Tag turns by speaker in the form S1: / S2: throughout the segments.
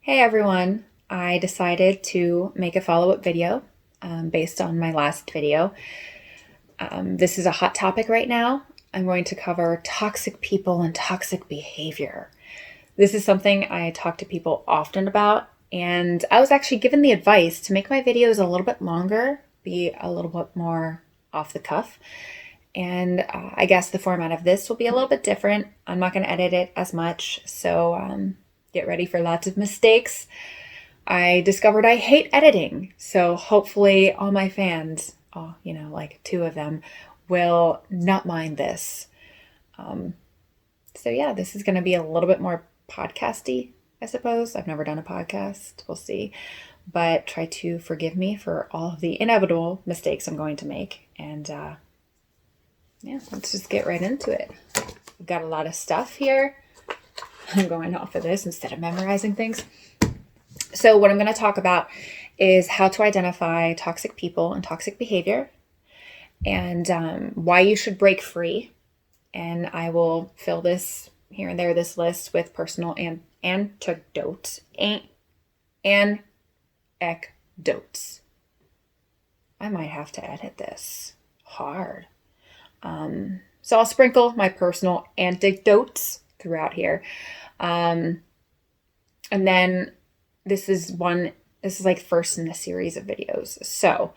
S1: Hey everyone, I decided to make a follow-up video based on my last video. This is a hot topic right now. I'm going to cover toxic people and toxic behavior. This is something I talk to people often about, and I was actually given the advice to make my videos a little bit longer, be a little bit more off the cuff. And I guess the format of this will be a little bit different. I'm not going to edit it as much, so get ready for lots of mistakes. I discovered I hate editing, so hopefully all my fans, like two of them, will not mind this. So yeah, this is going to be a little bit more podcasty, I suppose. I've never done a podcast. We'll see. But try to forgive me for all of the inevitable mistakes I'm going to make. And let's just get right into it. We've got a lot of stuff here. I'm going off of this instead of memorizing things. So what I'm going to talk about is how to identify toxic people and toxic behavior, and why you should break free. And I will fill this here and there, this list, with personal anecdotes. Anecdotes. I might have to edit this hard. So I'll sprinkle my personal anecdotes throughout here. And then this is like first in the series of videos. So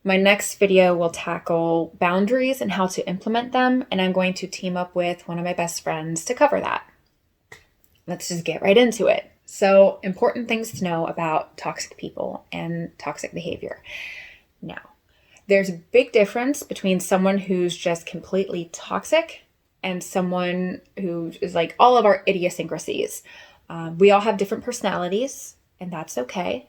S1: my next video will tackle boundaries and how to implement them. And I'm going to team up with one of my best friends to cover that. Let's just get right into it. So, important things to know about toxic people and toxic behavior. Now, there's a big difference between someone who's just completely toxic and someone who is like all of our idiosyncrasies. We all have different personalities, and that's okay.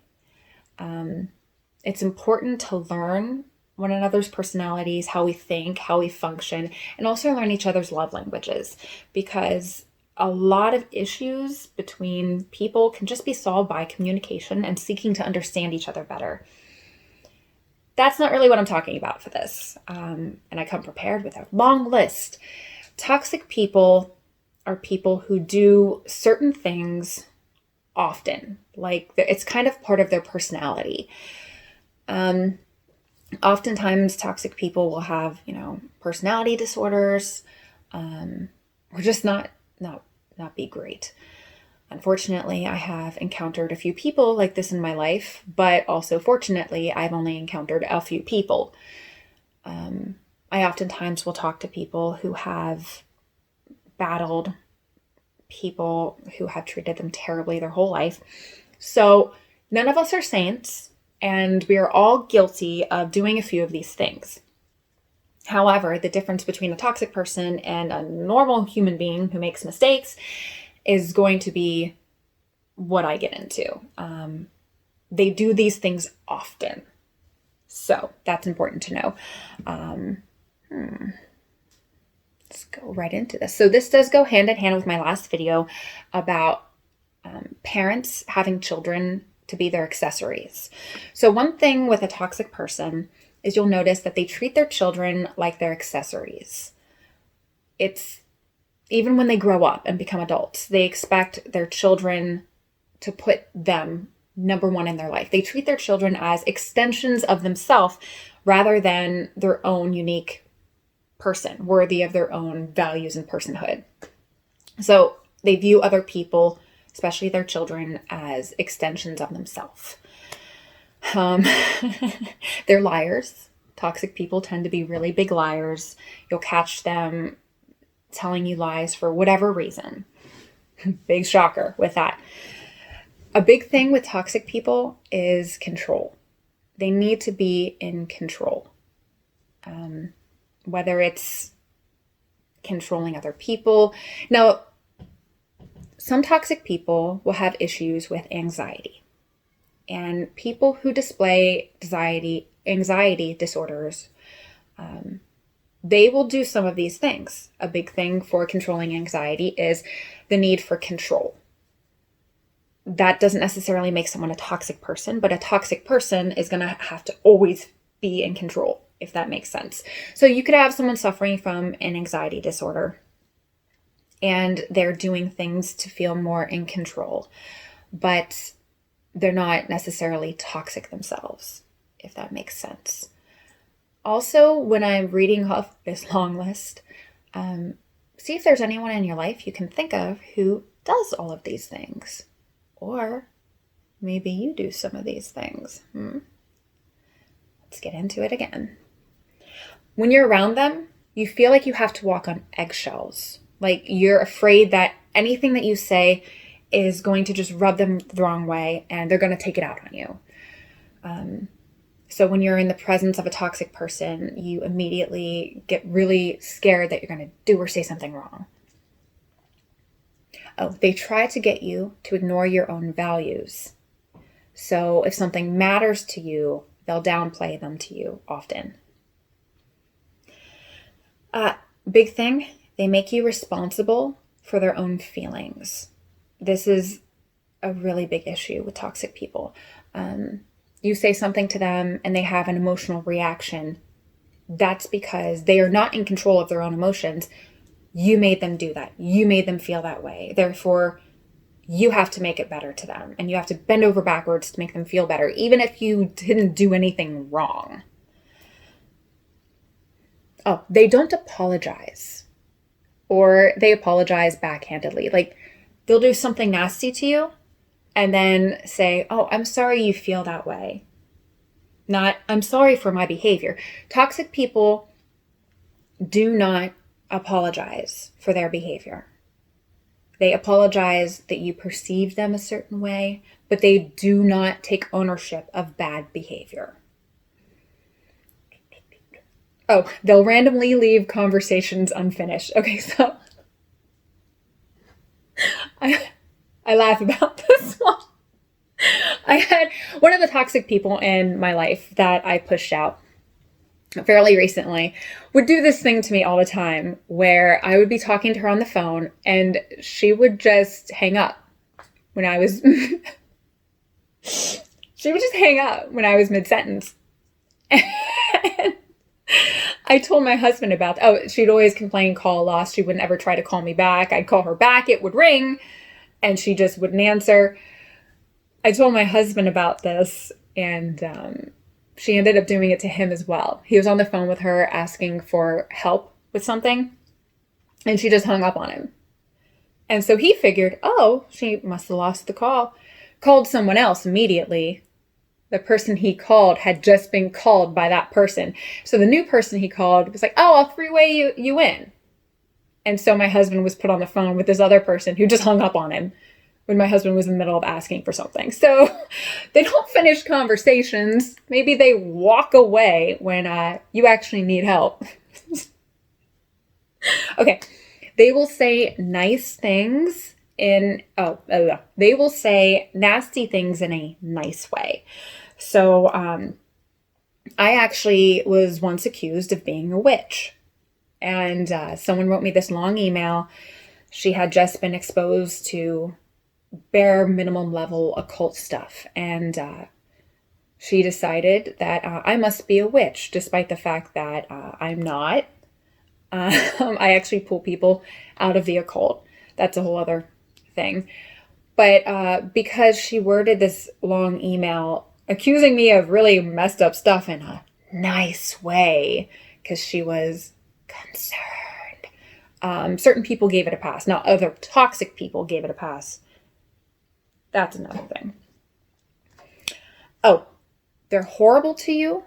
S1: It's important to learn one another's personalities, how we think, how we function, and also learn each other's love languages, because a lot of issues between people can just be solved by communication and seeking to understand each other better. That's not really what I'm talking about for this. And I come prepared with a long list. Toxic people are people who do certain things often, like it's kind of part of their personality. Oftentimes toxic people will have, personality disorders, or just not be great. Unfortunately, I have encountered a few people like this in my life, but also fortunately, I've only encountered a few people. I oftentimes will talk to people who have battled people who have treated them terribly their whole life. So none of us are saints, and we are all guilty of doing a few of these things. However, the difference between a toxic person and a normal human being who makes mistakes is going to be what I get into. They do these things often. So that's important to know. Let's go right into this. So this does go hand in hand with my last video about parents having children to be their accessories. So one thing with a toxic person is you'll notice that they treat their children like their accessories. It's even when they grow up and become adults, they expect their children to put them number one in their life. They treat their children as extensions of themselves rather than their own unique person, worthy of their own values and personhood. So they view other people, especially their children, as extensions of themselves. They're liars. Toxic people tend to be really big liars. You'll catch them telling you lies for whatever reason. Big shocker with that. A big thing with toxic people is control. They need to be in control. Whether it's controlling other people. Now, some toxic people will have issues with anxiety. And people who display anxiety disorders, they will do some of these things. A big thing for controlling anxiety is the need for control. That doesn't necessarily make someone a toxic person, but a toxic person is going to have to always be in control, if that makes sense. So you could have someone suffering from an anxiety disorder, and they're doing things to feel more in control. but they're not necessarily toxic themselves, if that makes sense. Also, when I'm reading off this long list, see if there's anyone in your life you can think of who does all of these things. Or maybe you do some of these things. Let's get into it again. When you're around them, you feel like you have to walk on eggshells. Like you're afraid that anything that you say is going to just rub them the wrong way and they're going to take it out on you. So when you're in the presence of a toxic person, you immediately get really scared that you're going to do or say something wrong. Oh, they try to get you to ignore your own values. So if something matters to you, they'll downplay them to you often. Big thing, they make you responsible for their own feelings. This is a really big issue with toxic people. You say something to them and they have an emotional reaction. That's because they are not in control of their own emotions. You made them do that. You made them feel that way. Therefore, you have to make it better to them. And you have to bend over backwards to make them feel better, even if you didn't do anything wrong. Oh, they don't apologize. Or they apologize backhandedly. Like, they'll do something nasty to you and then say, oh, I'm sorry you feel that way. Not, I'm sorry for my behavior. Toxic people do not apologize for their behavior. They apologize that you perceive them a certain way, but they do not take ownership of bad behavior. Oh, they'll randomly leave conversations unfinished. Okay, so I laugh about this one. I had one of the toxic people in my life that I pushed out fairly recently would do this thing to me all the time where I would be talking to her on the phone and she would just hang up when I was she would just hang up when I was mid-sentence. And I told my husband about she'd always complain call lost. She wouldn't ever try to call me back. I'd call her back, it would ring, and she just wouldn't answer. I told my husband about this, and she ended up doing it to him as well. He was on the phone with her asking for help with something, and she just hung up on him. And so he figured, she must have lost the call. Called someone else immediately. The person he called had just been called by that person. So the new person he called was like, I'll three-way you in. And so my husband was put on the phone with this other person who just hung up on him when my husband was in the middle of asking for something. So they don't finish conversations. Maybe they walk away when you actually need help. Okay. They will say nice things they will say nasty things in a nice way. So I actually was once accused of being a witch. And someone wrote me this long email. She had just been exposed to bare minimum level occult stuff. And she decided that I must be a witch, despite the fact that I'm not. I actually pull people out of the occult. That's a whole other thing. But because she worded this long email accusing me of really messed up stuff in a nice way, because she was concerned. Certain people gave it a pass. Now, other toxic people gave it a pass. That's another thing. Oh, they're horrible to you,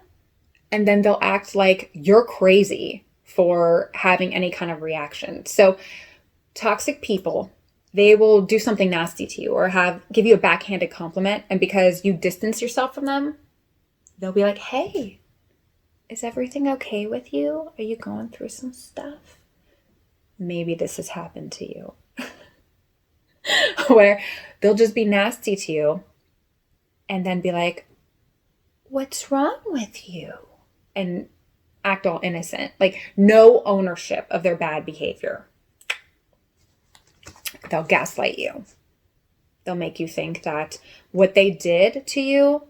S1: and then they'll act like you're crazy for having any kind of reaction. So toxic people, they will do something nasty to you or give you a backhanded compliment. And because you distance yourself from them, they'll be like, hey, is everything okay with you? Are you going through some stuff? Maybe this has happened to you. Where they'll just be nasty to you and then be like, what's wrong with you? And act all innocent, like no ownership of their bad behavior. They'll gaslight you. They'll make you think that what they did to you,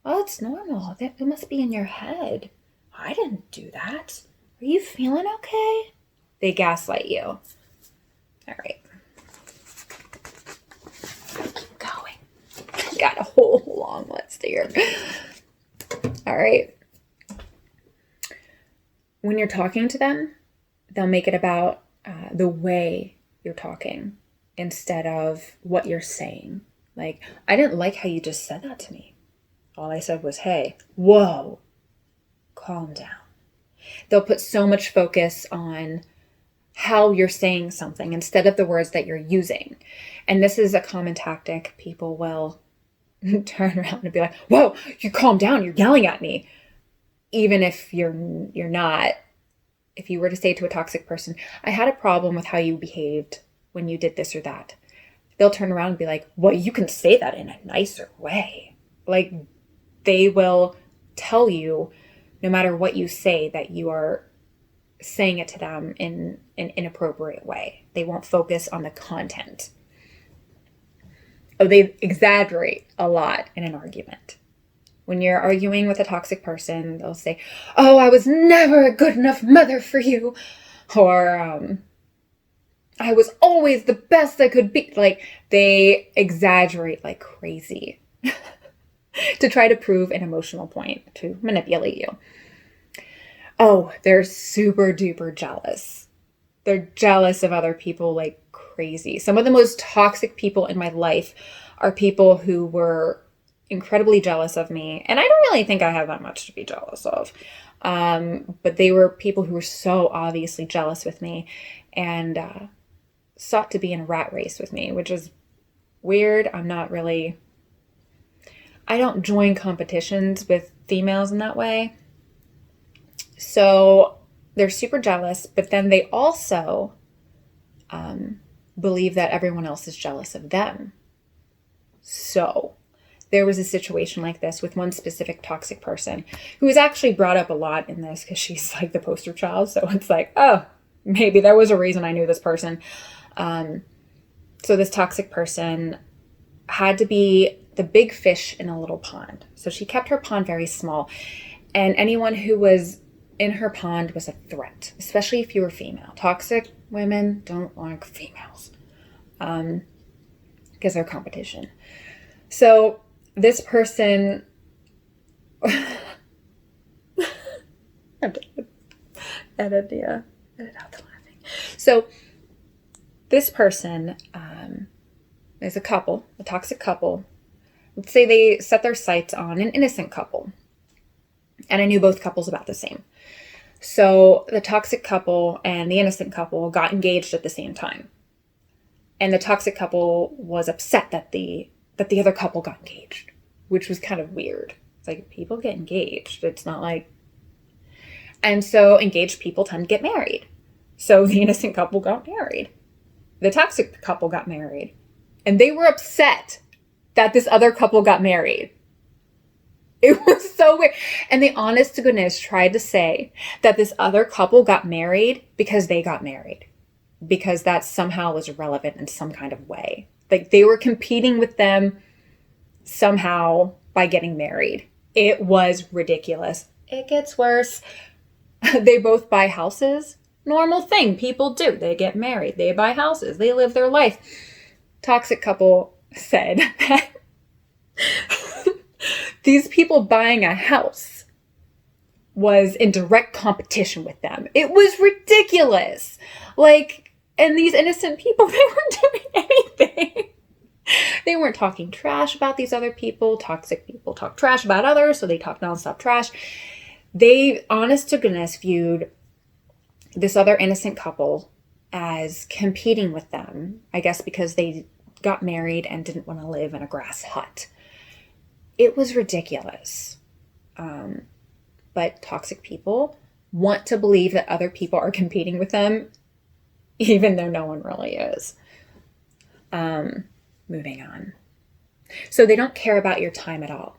S1: it's normal. It must be in your head. I didn't do that. Are you feeling okay? They gaslight you. All right. Keep going. got a whole long list here. All right. When you're talking to them, they'll make it about the way you're talking instead of what you're saying. Like, I didn't like how you just said that to me. All I said was, hey, whoa, calm down. They'll put so much focus on how you're saying something instead of the words that you're using. And this is a common tactic. People will turn around and be like, whoa, you calm down, you're yelling at me. Even if you're not. If you were to say to a toxic person, I had a problem with how you behaved when you did this or that, they'll turn around and be like, well, you can say that in a nicer way. Like, they will tell you, no matter what you say, that you are saying it to them in an inappropriate way. They won't focus on the content. Oh, they exaggerate a lot in an argument. When you're arguing with a toxic person, they'll say, oh, I was never a good enough mother for you. Or, I was always the best I could be. Like, they exaggerate like crazy to try to prove an emotional point, to manipulate you. Oh, they're super duper jealous. They're jealous of other people like crazy. Some of the most toxic people in my life are people who were incredibly jealous of me. And I don't really think I have that much to be jealous of. But they were people who were so obviously jealous with me and sought to be in a rat race with me, which is weird. I don't join competitions with females in that way. So they're super jealous, but then they also believe that everyone else is jealous of them. So there was a situation like this with one specific toxic person who was actually brought up a lot in this because she's like the poster child. So it's like, oh, maybe there was a reason I knew this person. So this toxic person had to be the big fish in a little pond. So she kept her pond very small. And anyone who was in her pond was a threat, especially if you were female. Toxic women don't like females because they're competition. So this person, edit out the laughing. So this person is a couple, a toxic couple. Let's say they set their sights on an innocent couple. And I knew both couples about the same. So the toxic couple and the innocent couple got engaged at the same time. And the toxic couple was upset that the other couple got engaged, which was kind of weird. It's like, people get engaged. It's not like... And so engaged people tend to get married. So the innocent couple got married. The toxic couple got married. And they were upset that this other couple got married. It was so weird. And they, honest to goodness, tried to say that this other couple got married because they got married. Because that somehow was relevant in some kind of way. Like, they were competing with them somehow by getting married. It was ridiculous. It gets worse. They both buy houses. Normal thing people do. They get married. They buy houses. They live their life. Toxic couple said that these people buying a house was in direct competition with them. It was ridiculous. Like, and these innocent people, they weren't doing anything. They weren't talking trash about these other people. Toxic people talk trash about others, so they talk nonstop trash. They, honest to goodness, viewed this other innocent couple as competing with them, I guess because they got married and didn't want to live in a grass hut. It was ridiculous. But toxic people want to believe that other people are competing with them, even though no one really is. Moving on. So they don't care about your time at all.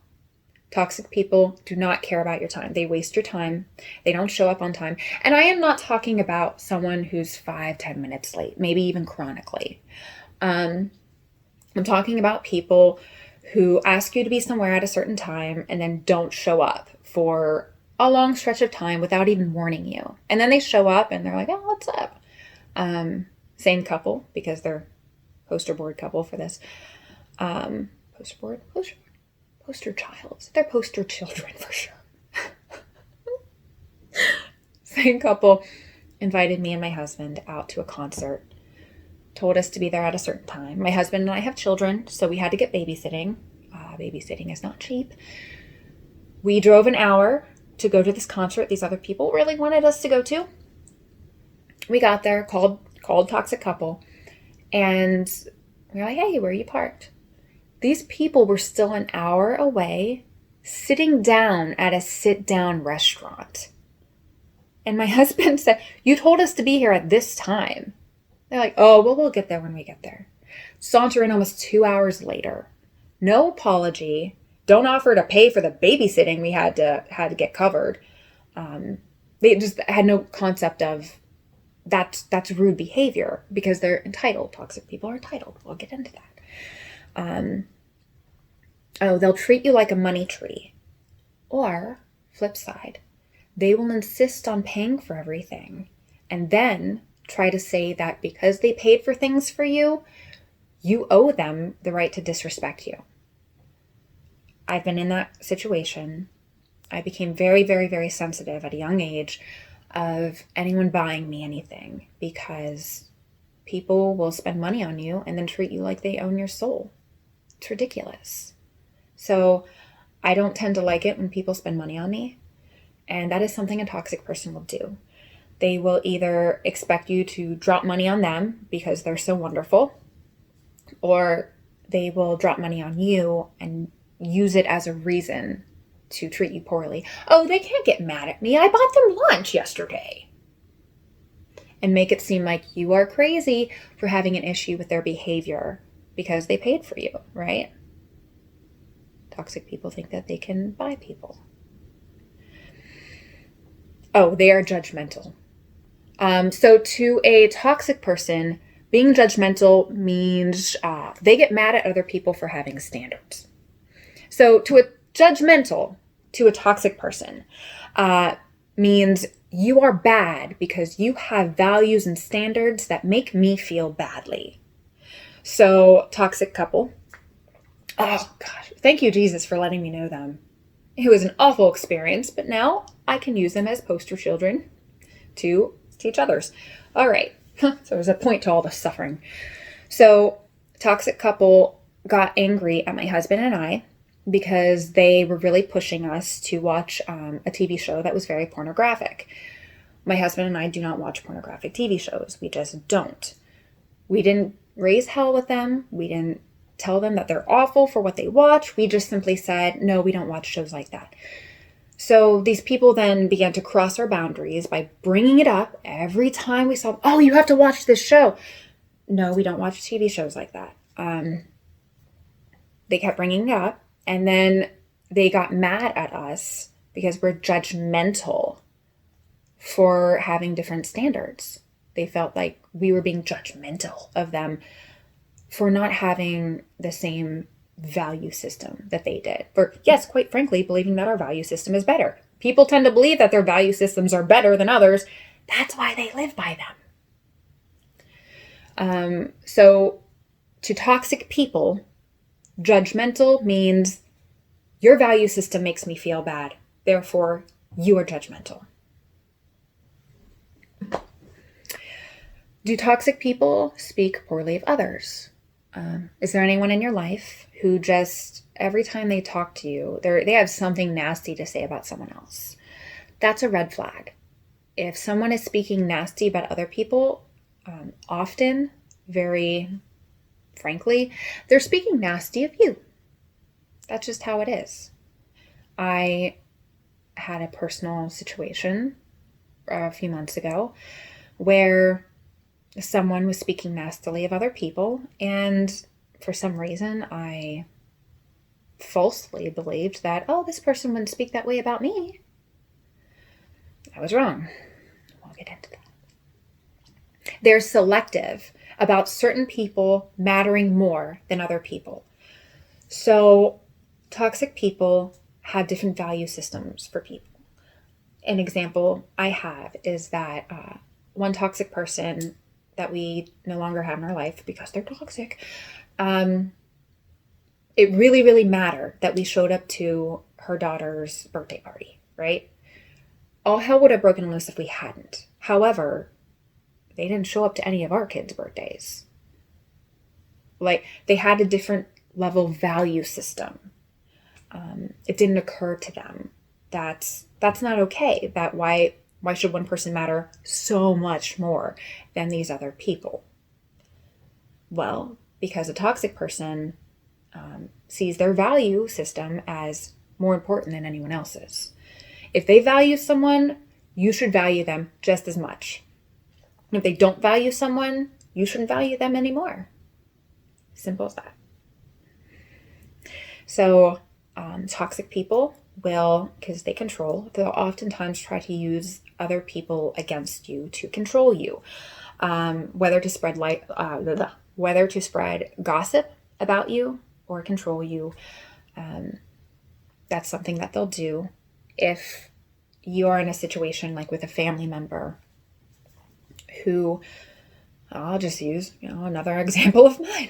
S1: Toxic people do not care about your time. They waste your time. They don't show up on time. And I am not talking about someone who's 5-10 minutes late, maybe even chronically. I'm talking about people who ask you to be somewhere at a certain time and then don't show up for a long stretch of time without even warning you. And then they show up and they're like, oh, what's up? Same couple, because they're poster board couple for this. Poster child. They're poster children for sure. Same couple invited me and my husband out to a concert, told us to be there at a certain time. My husband and I have children, so we had to get babysitting. Babysitting is not cheap. We drove an hour to go to this concert these other people really wanted us to go to. We got there, called Toxic Couple, and we were like, hey, where are you parked? These people were still an hour away, sitting down at a sit-down restaurant. And my husband said, you told us to be here at this time. They're like, oh, well, we'll get there when we get there. Saunter in almost 2 hours later. No apology. Don't offer to pay for the babysitting we had to get covered. They just had no concept of that's rude behavior because they're entitled. Toxic people are entitled. We'll get into that. They'll treat you like a money tree. Or, flip side, they will insist on paying for everything and then try to say that because they paid for things for you, you owe them the right to disrespect you. I've been in that situation. I became very, very, very sensitive at a young age of anyone buying me anything because people will spend money on you and then treat you like they own your soul. It's ridiculous. So I don't tend to like it when people spend money on me. And that is something a toxic person will do. They will either expect you to drop money on them because they're so wonderful, or they will drop money on you and use it as a reason to treat you poorly. Oh, they can't get mad at me. I bought them lunch yesterday. And make it seem like you are crazy for having an issue with their behavior because they paid for you, right? Toxic people think that they can buy people. Oh, they are judgmental. So to a toxic person, being judgmental means they get mad at other people for having standards. So to a toxic person means you are bad because you have values and standards that make me feel badly. So toxic couple. Oh gosh, thank you, Jesus, for letting me know them. It was an awful experience, but now I can use them as poster children to teach others. All right. So there's a point to all the suffering. So toxic couple got angry at my husband and I because they were really pushing us to watch a TV show that was very pornographic. My husband and I do not watch pornographic TV shows. We just don't. We didn't raise hell with them. We didn't tell them that they're awful for what they watch. We just simply said, no, we don't watch shows like that. So these people then began to cross our boundaries by bringing it up every time we saw, oh, you have to watch this show. No, we don't watch TV shows like that. They kept bringing it up, and then they got mad at us because we're judgmental for having different standards. They felt like we were being judgmental of them for not having the same value system that they did. For, yes, quite frankly, believing that our value system is better. People tend to believe that their value systems are better than others. That's why they live by them. So to toxic people, judgmental means your value system makes me feel bad. Therefore, you are judgmental. Do toxic people speak poorly of others? Is there anyone in your life who just, every time they talk to you, they have something nasty to say about someone else? That's a red flag. If someone is speaking nasty about other people, often, very frankly, they're speaking nasty of you. That's just how it is. I had a personal situation a few months ago where someone was speaking nastily of other people, and for some reason I falsely believed that, oh, this person wouldn't speak that way about me. I was wrong. We'll get into that. They're selective about certain people mattering more than other people. So toxic people have different value systems for people. An example I have is that one toxic person that we no longer have in our life because they're toxic, it really, really mattered that we showed up to her daughter's birthday party, right? All hell would have broken loose if we hadn't. However, they didn't show up to any of our kids' birthdays. Like, they had a different level value system. It didn't occur to them that that's not okay. That why should one person matter so much more than these other people? Well, because a toxic person sees their value system as more important than anyone else's. If they value someone, you should value them just as much. And if they don't value someone, you shouldn't value them anymore. Simple as that. So toxic people will, because they control, they'll oftentimes try to use other people against you to control you. Whether to spread gossip about you or control you. That's something that they'll do. If you are in a situation like with a family member who, I'll just use, another example of mine.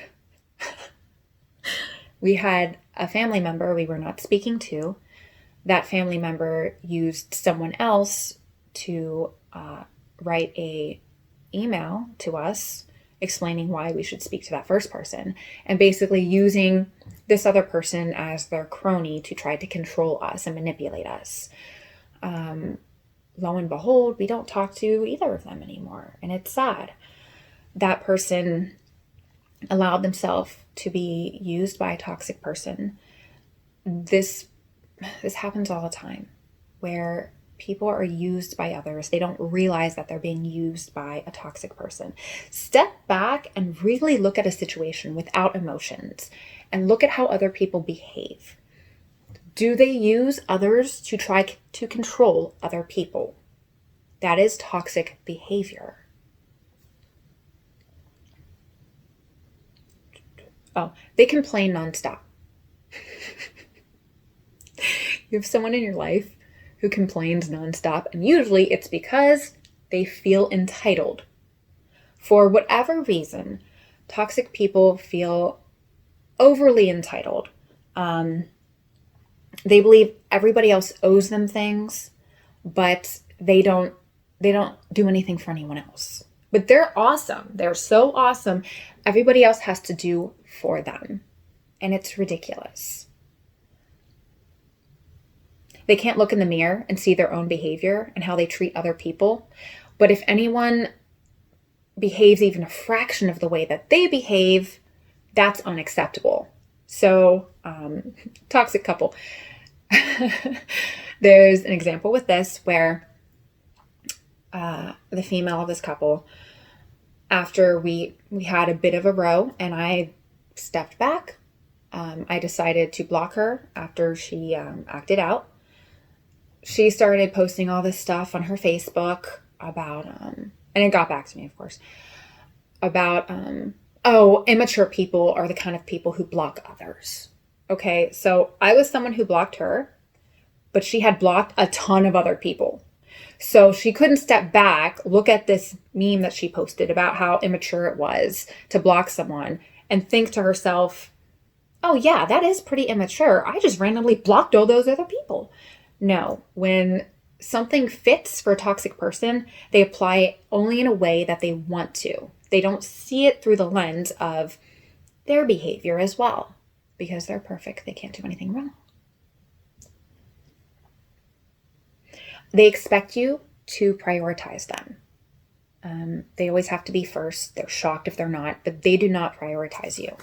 S1: We had a family member we were not speaking to. That family member used someone else to write a email to us explaining why we should speak to that first person, and basically using this other person as their crony to try to control us and manipulate us. Lo and behold, we don't talk to either of them anymore, and it's sad. That person allowed themselves to be used by a toxic person. This happens all the time, where people are used by others. They don't realize that they're being used by a toxic person. Step back and really look at a situation without emotions and look at how other people behave. Do they use others to try to control other people? That is toxic behavior. Oh, they complain nonstop. You have someone in your life who complains nonstop, and usually it's because they feel entitled. For whatever reason, toxic people feel overly entitled. They believe everybody else owes them things, but they don't do anything for anyone else. But they're awesome. They're so awesome. Everybody else has to do for them. And it's ridiculous. They can't look in the mirror and see their own behavior and how they treat other people. But if anyone behaves even a fraction of the way that they behave, that's unacceptable. So, toxic couple. There's an example with this where the female of this couple, after we had a bit of a row and I stepped back, I decided to block her after she acted out. She started posting all this stuff on her Facebook about, and it got back to me, of course, about, immature people are the kind of people who block others. Okay, so I was someone who blocked her, but she had blocked a ton of other people. So she couldn't step back, look at this meme that she posted about how immature it was to block someone and think to herself, oh yeah, that is pretty immature. I just randomly blocked all those other people. No, when something fits for a toxic person, they apply it only in a way that they want to. They don't see it through the lens of their behavior as well, because they're perfect. They can't do anything wrong. They expect you to prioritize them. They always have to be first. They're shocked if they're not, but they do not prioritize you.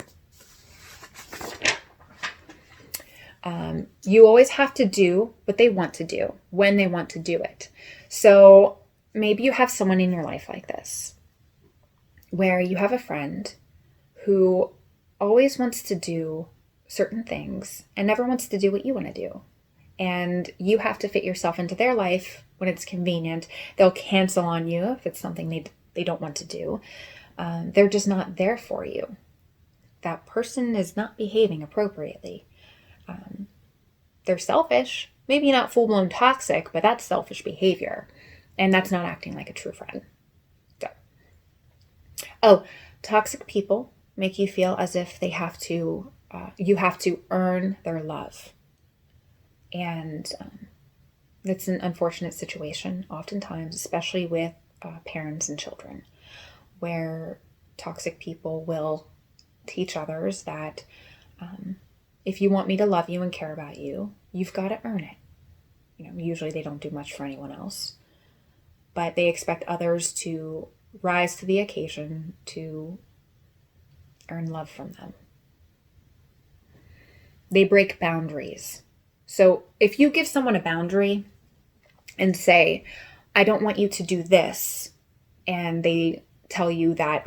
S1: You always have to do what they want to do when they want to do it. So maybe you have someone in your life like this, where you have a friend who always wants to do certain things and never wants to do what you want to do. And you have to fit yourself into their life when it's convenient. They'll cancel on you if it's something they don't want to do. They're just not there for you. That person is not behaving appropriately. They're selfish, maybe not full-blown toxic, but that's selfish behavior. And that's not acting like a true friend. So. Toxic people make you feel as if they have to you have to earn their love. And it's an unfortunate situation, oftentimes, especially with parents and children, where toxic people will teach others that if you want me to love you and care about you, you've got to earn it. Usually they don't do much for anyone else, but they expect others to rise to the occasion to earn love from them. They break boundaries. So if you give someone a boundary and say, I don't want you to do this, and they tell you that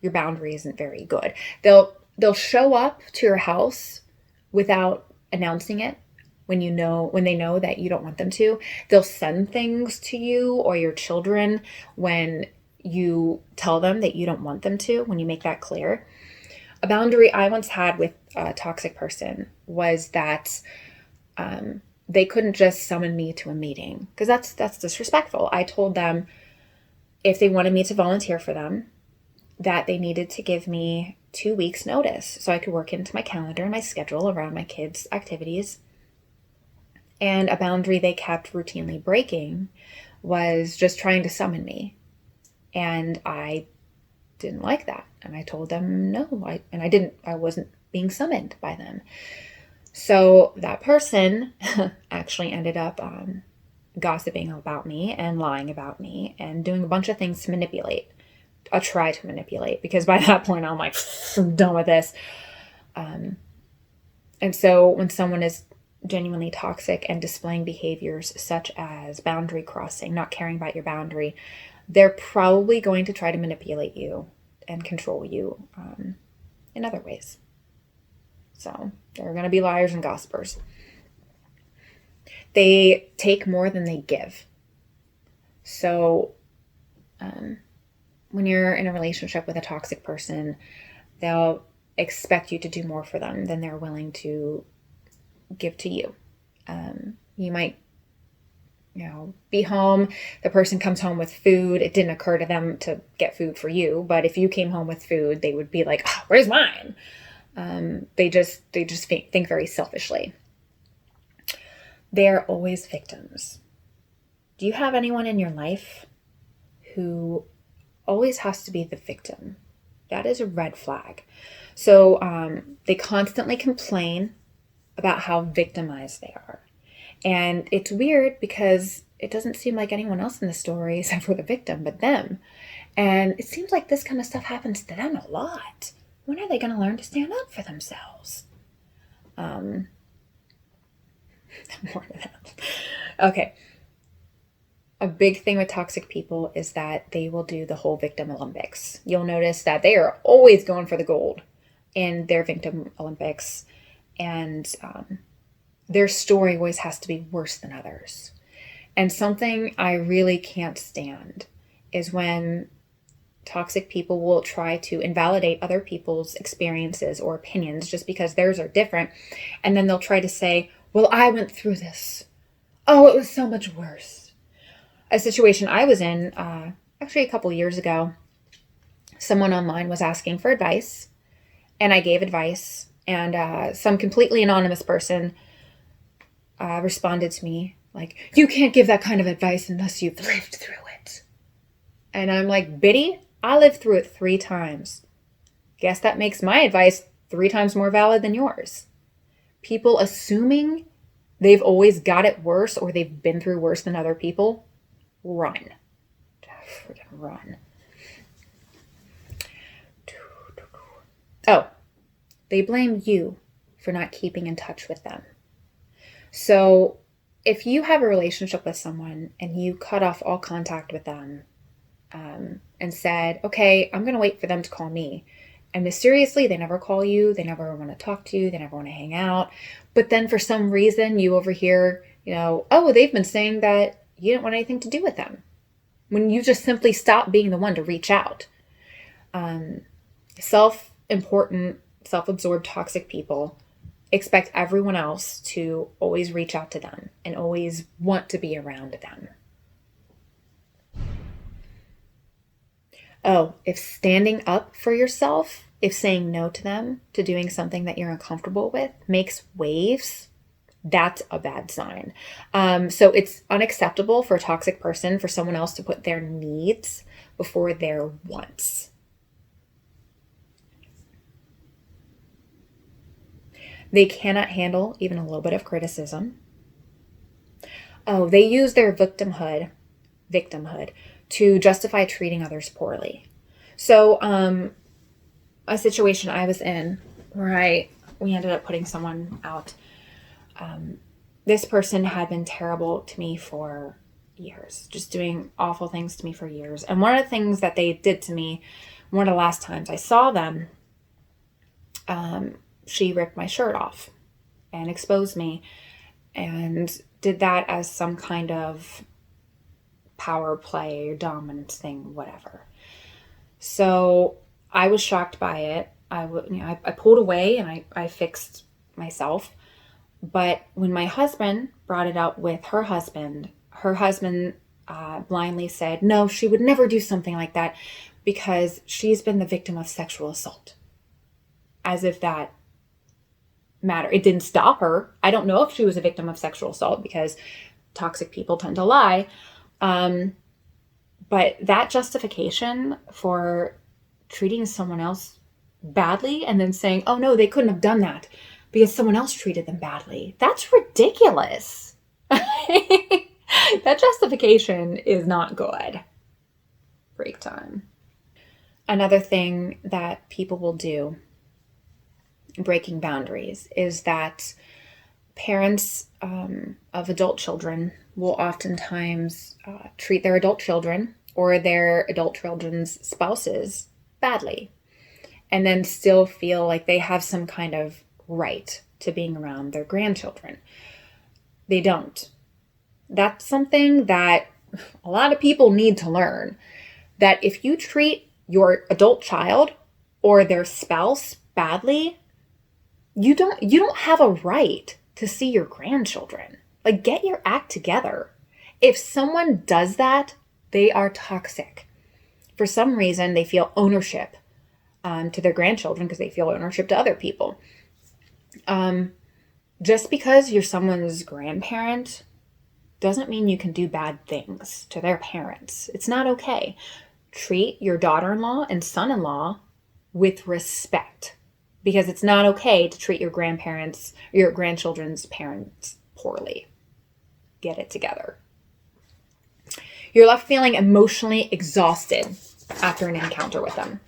S1: your boundary isn't very good, they'll show up to your house without announcing it. When they know that you don't want them to, they'll send things to you or your children when you tell them that you don't want them to, when you make that clear. A boundary I once had with a toxic person was that they couldn't just summon me to a meeting, because that's disrespectful. I told them if they wanted me to volunteer for them, that they needed to give me 2 weeks notice so I could work into my calendar and my schedule around my kids' activities. And a boundary they kept routinely breaking was just trying to summon me. And I didn't like that. And I told them no, I wasn't being summoned by them. So that person actually ended up gossiping about me and lying about me and doing a bunch of things to manipulate. Try to manipulate, because by that point I'm like, I'm done with this. And so when someone is genuinely toxic and displaying behaviors such as boundary crossing, not caring about your boundary, they're probably going to try to manipulate you and control you in other ways. So they're going to be liars and gossipers. They take more than they give. So when you're in a relationship with a toxic person, they'll expect you to do more for them than they're willing to give to you. You might, be home. The person comes home with food. It didn't occur to them to get food for you, but if you came home with food, they would be like, oh, where's mine? They just think very selfishly. They're always victims. Do you have anyone in your life who always has to be the victim? That is a red flag. So they constantly complain about how victimized they are. And it's weird because it doesn't seem like anyone else in the story, except for the victim, but them. And it seems like this kind of stuff happens to them a lot. When are they going to learn to stand up for themselves? More than that. Okay. A big thing with toxic people is that they will do the whole victim Olympics. You'll notice that they are always going for the gold in their victim Olympics. And their story always has to be worse than others. And something I really can't stand is when toxic people will try to invalidate other people's experiences or opinions just because theirs are different. And then they'll try to say, well, I went through this. Oh, it was so much worse. A situation I was in, actually a couple years ago, someone online was asking for advice, and I gave advice, and some completely anonymous person responded to me like, you can't give that kind of advice unless you've lived through it. And I'm like, Biddy, I lived through it 3 times. Guess that makes my advice 3 times more valid than yours. People assuming they've always got it worse or they've been through worse than other people, run. Freaking run. Oh, they blame you for not keeping in touch with them. So if you have a relationship with someone and you cut off all contact with them and said, okay, I'm going to wait for them to call me. And mysteriously, they never call you. They never want to talk to you. They never want to hang out. But then for some reason you overhear, oh, they've been saying that you didn't want anything to do with them. When you just simply stop being the one to reach out. Self-important, self-absorbed, toxic people expect everyone else to always reach out to them and always want to be around them. Oh, if standing up for yourself if saying no to them, to doing something that you're uncomfortable with, makes waves, that's a bad sign. So it's unacceptable for a toxic person, for someone else to put their needs before their wants. They cannot handle even a little bit of criticism. Oh, they use their victimhood to justify treating others poorly. So, a situation I was in where we ended up putting someone out. This person had been terrible to me for years, just doing awful things to me for years. And one of the things that they did to me, one of the last times I saw them, she ripped my shirt off and exposed me, and did that as some kind of power play or dominance thing, whatever. So I was shocked by it. I pulled away and I fixed myself. But when my husband brought it up with her husband blindly said, no, she would never do something like that because she's been the victim of sexual assault. As if that mattered. It didn't stop her. I don't know if she was a victim of sexual assault because toxic people tend to lie. But that justification for treating someone else badly and then saying, oh no, they couldn't have done that because someone else treated them badly. That's ridiculous. That justification is not good. Break time. Another thing that people will do, breaking boundaries, is that parents of adult children will oftentimes treat their adult children or their adult children's spouses badly, and then still feel like they have some kind of right to being around their grandchildren. They don't. That's something that a lot of people need to learn, that if you treat your adult child or their spouse badly, you don't have a right to see your grandchildren. Like, get your act together. If someone does that, they are toxic. For some reason, they feel ownership to their grandchildren because they feel ownership to other people. Just because you're someone's grandparent doesn't mean you can do bad things to their parents. It's not okay. Treat your daughter-in-law and son-in-law with respect, because it's not okay to treat your grandparents, your grandchildren's parents poorly. Get it together. You're left feeling emotionally exhausted after an encounter with them.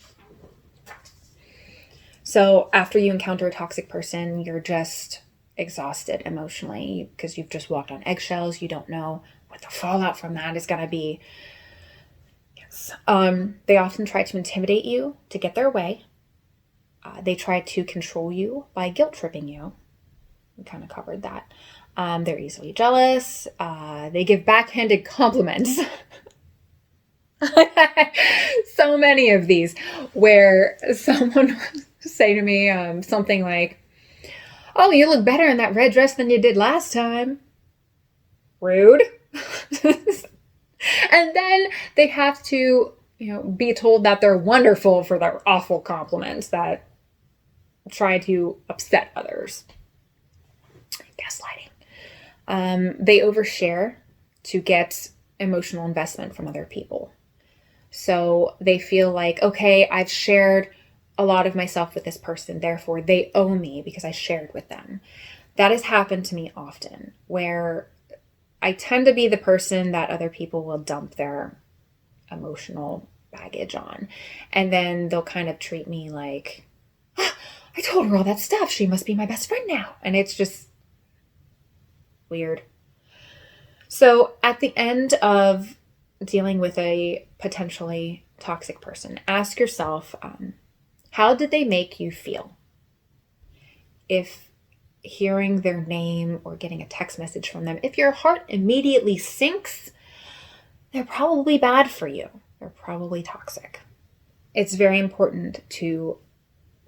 S1: So after you encounter a toxic person, you're just exhausted emotionally because you've just walked on eggshells. You don't know what the fallout from that is going to be. Yes. They often try to intimidate you to get their way. They try to control you by guilt tripping you. We kind of covered that. They're easily jealous. They give backhanded compliments. So many of these where someone will say to me something like, oh, you look better in that red dress than you did last time. Rude. And then they have to, be told that they're wonderful for their awful compliments that try to upset others. Gaslighting. They overshare to get emotional investment from other people. So they feel like, okay, I've shared a lot of myself with this person, therefore they owe me because I shared with them. That has happened to me often, where I tend to be the person that other people will dump their emotional baggage on. And then they'll kind of treat me like, I told her all that stuff. She must be my best friend now. And it's just weird. So at the end of dealing with a potentially toxic person, ask yourself, how did they make you feel? If hearing their name or getting a text message from them, if your heart immediately sinks, they're probably bad for you. They're probably toxic. It's very important to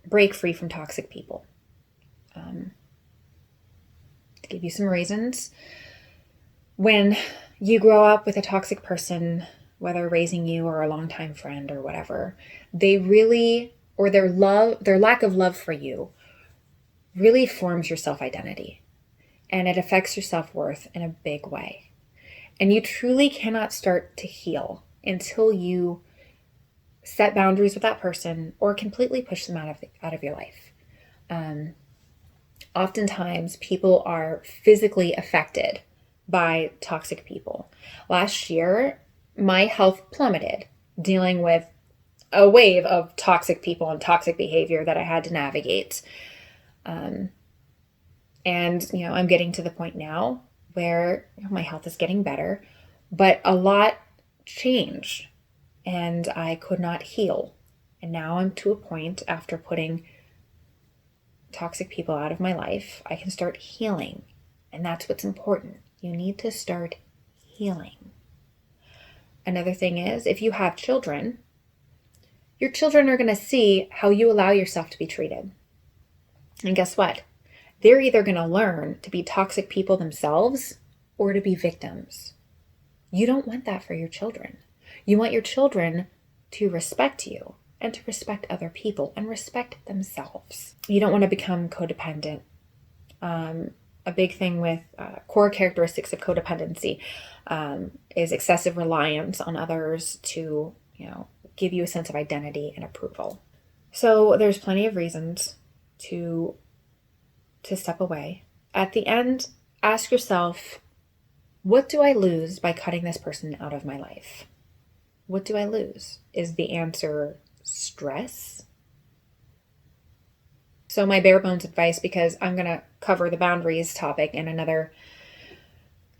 S1: break free from toxic people. To give you some reasons, when you grow up with a toxic person, whether raising you or a longtime friend or whatever, they really or their lack of love for you really forms your self-identity, and it affects your self-worth in a big way. And you truly cannot start to heal until you set boundaries with that person or completely push them out of your life. Oftentimes, people are physically affected by toxic people. Last year, my health plummeted dealing with a wave of toxic people and toxic behavior that I had to navigate. And, I'm getting to the point now where my health is getting better, but a lot changed and I could not heal. And now I'm to a point after putting toxic people out of my life, I can start healing. And that's what's important. You need to start healing. Another thing is, if you have children, your children are going to see how you allow yourself to be treated. And guess what? They're either going to learn to be toxic people themselves or to be victims. You don't want that for your children. You want your children to respect you and to respect other people and respect themselves. You don't want to become codependent. A big thing with core characteristics of codependency is excessive reliance on others to, give you a sense of identity and approval. So there's plenty of reasons to step away. At the end, ask yourself, what do I lose by cutting this person out of my life? What do I lose? Is the answer stress? So my bare bones advice, because I'm going to cover the boundaries topic in another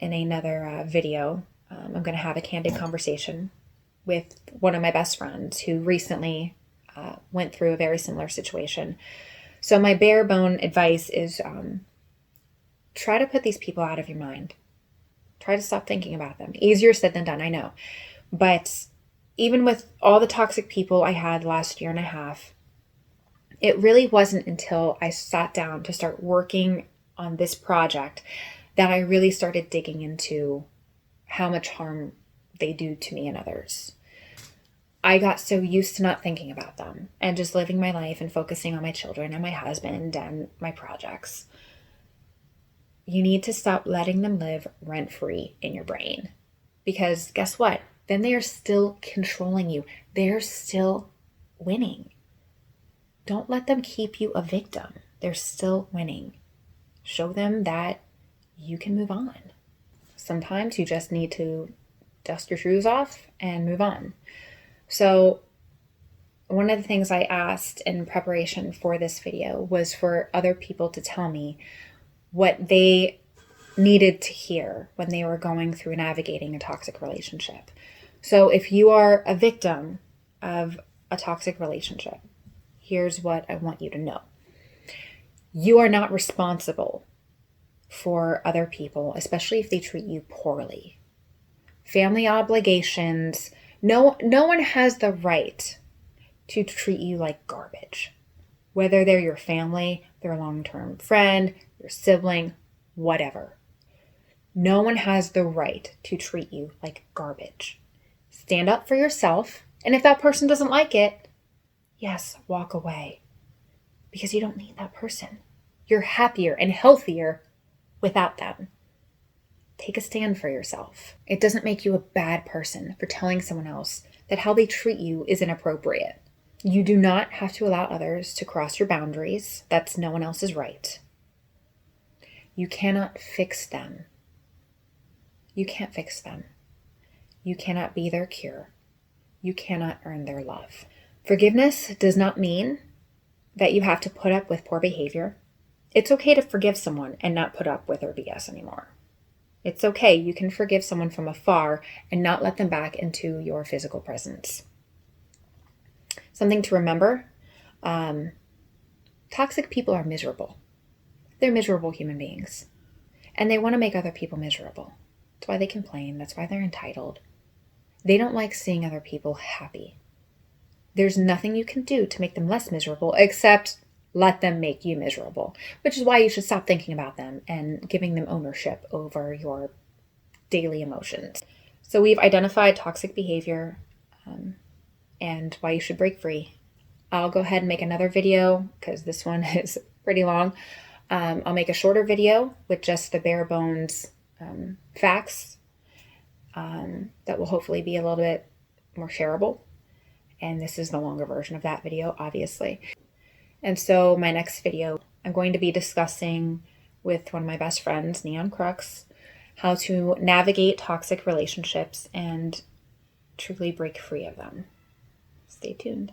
S1: video, I'm going to have a candid conversation with one of my best friends who recently went through a very similar situation. So my bare bone advice is try to put these people out of your mind. Try to stop thinking about them. Easier said than done, I know. But even with all the toxic people I had last year and a half, it really wasn't until I sat down to start working on this project that I really started digging into how much harm they do to me and others. I got so used to not thinking about them and just living my life and focusing on my children and my husband and my projects. You need to stop letting them live rent-free in your brain. Because guess what? Then they are still controlling you. They're still winning. Don't let them keep you a victim. They're still winning. Show them that you can move on. Sometimes you just need to dust your shoes off and move on. So one of the things I asked in preparation for this video was for other people to tell me what they needed to hear when they were going through navigating a toxic relationship. So if you are a victim of a toxic relationship, here's what I want you to know. You are not responsible for other people, especially if they treat you poorly. Family obligations, no one has the right to treat you like garbage. Whether they're your family, their long-term friend, your sibling, whatever. No one has the right to treat you like garbage. Stand up for yourself, and if that person doesn't like it, yes, walk away. Because you don't need that person. You're happier and healthier without them. Take a stand for yourself. It doesn't make you a bad person for telling someone else that how they treat you is inappropriate. You do not have to allow others to cross your boundaries. That's no one else's right. You cannot fix them. You can't fix them. You cannot be their cure. You cannot earn their love. Forgiveness does not mean that you have to put up with poor behavior. It's okay to forgive someone and not put up with their BS anymore. It's okay. You can forgive someone from afar and not let them back into your physical presence. Something to remember, toxic people are miserable. They're miserable human beings. And they want to make other people miserable. That's why they complain. That's why they're entitled. They don't like seeing other people happy. There's nothing you can do to make them less miserable except let them make you miserable, which is why you should stop thinking about them and giving them ownership over your daily emotions. So we've identified toxic behavior and why you should break free. I'll go ahead and make another video because this one is pretty long. I'll make a shorter video with just the bare bones facts that will hopefully be a little bit more shareable. And this is the longer version of that video, obviously. And so my next video, I'm going to be discussing with one of my best friends, Neon Crux, how to navigate toxic relationships and truly break free of them. Stay tuned.